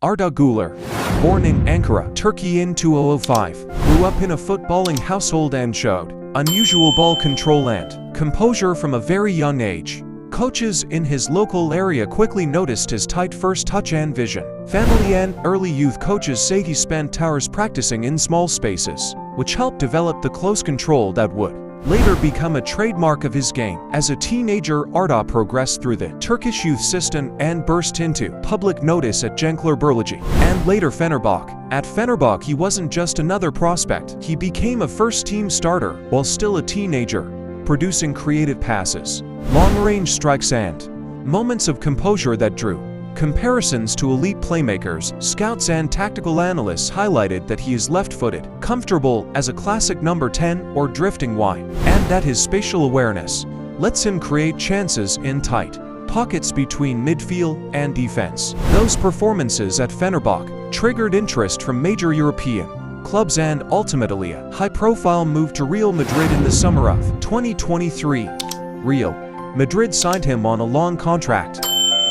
Arda Güler, born in Ankara, Turkey in 2005, grew up in a footballing household and showed unusual ball control and composure from a very young age. Coaches in his local area quickly noticed his tight first touch and vision. Family and early youth coaches say he spent hours practicing in small spaces, which helped develop the close control that would later become a trademark of his game. As a teenager, Arda progressed through the Turkish youth system and burst into public notice at Gençlerbirliği and later Fenerbahçe. At Fenerbahçe, he wasn't just another prospect. He became a first-team starter while still a teenager, producing creative passes, long-range strikes and moments of composure that drew comparisons to elite playmakers. Scouts and tactical analysts highlighted that he is left-footed, comfortable as a classic number 10 or drifting wide, and that his spatial awareness lets him create chances in tight pockets between midfield and defense. Those performances at Fenerbahçe triggered interest from major European clubs and ultimately a high-profile move to Real Madrid in the summer of 2023. Real Madrid signed him on a long contract,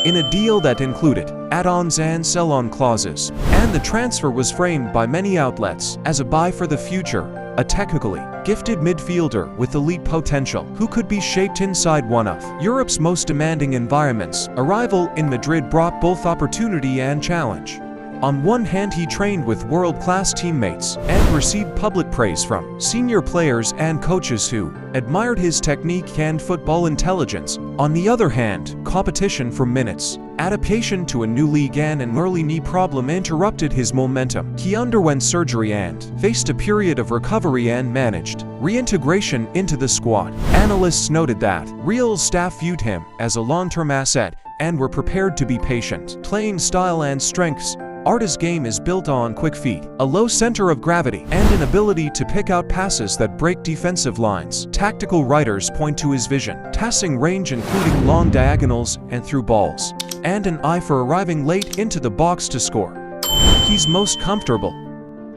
in a deal that included add-ons and sell-on clauses, and the transfer was framed by many outlets as a buy for the future, a technically gifted midfielder with elite potential who could be shaped inside one of Europe's most demanding environments. Arrival in Madrid brought both opportunity and challenge. On one hand, he trained with world-class teammates and received public praise from senior players and coaches who admired his technique and football intelligence. On the other hand, competition for minutes, adaptation to a new league and an early knee problem interrupted his momentum. He underwent surgery and faced a period of recovery and managed reintegration into the squad. Analysts noted that Real staff viewed him as a long-term asset and were prepared to be patient. Playing style and strengths. Arda's game is built on quick feet, a low center of gravity, and an ability to pick out passes that break defensive lines. Tactical writers point to his vision, passing range including long diagonals and through balls, and an eye for arriving late into the box to score. He's most comfortable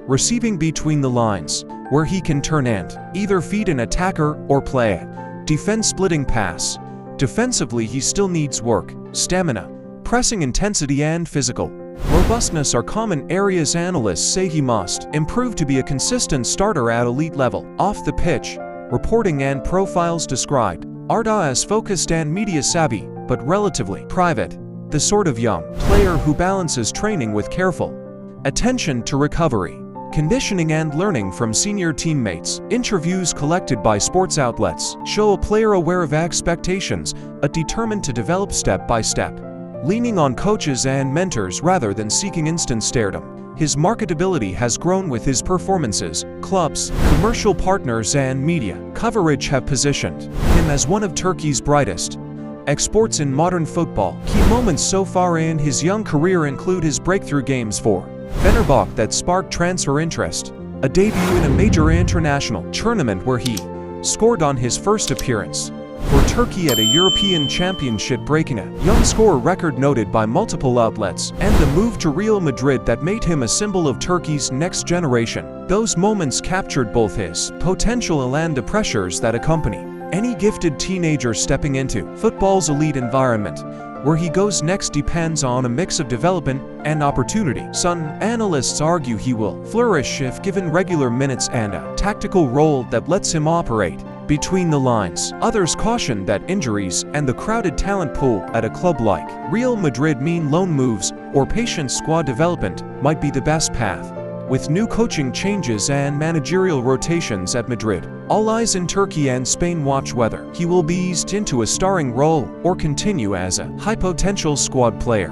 receiving between the lines, where he can turn and either feed an attacker or play a defense-splitting pass. Defensively, he still needs work, stamina, pressing intensity, and physical robustness are common areas. Analysts say he must improve to be a consistent starter at elite level. Off the pitch, reporting and profiles described Arda as focused and media-savvy, but relatively private, the sort of young player who balances training with careful attention to recovery, conditioning, and learning from senior teammates. Interviews collected by sports outlets show a player aware of expectations, determined to develop step by step, leaning on coaches and mentors rather than seeking instant stardom. His marketability has grown with his performances. Clubs, commercial partners, and media coverage have positioned him as one of Turkey's brightest exports in modern football. Key moments so far in his young career include his breakthrough games for Fenerbahçe that sparked transfer interest, a debut in a major international tournament where he scored on his first appearance for Turkey at a European Championship, breaking a young scorer record noted by multiple outlets, and the move to Real Madrid that made him a symbol of Turkey's next generation. Those moments captured both his potential and the pressures that accompany any gifted teenager stepping into football's elite environment. Where he goes next depends on a mix of development and opportunity. Some analysts argue he will flourish if given regular minutes and a tactical role that lets him operate between the lines. Others caution that injuries and the crowded talent pool at a club like Real Madrid mean loan moves or patient squad development might be the best path. With new coaching changes and managerial rotations at Madrid, all eyes in Turkey and Spain watch whether he will be eased into a starring role or continue as a high-potential squad player.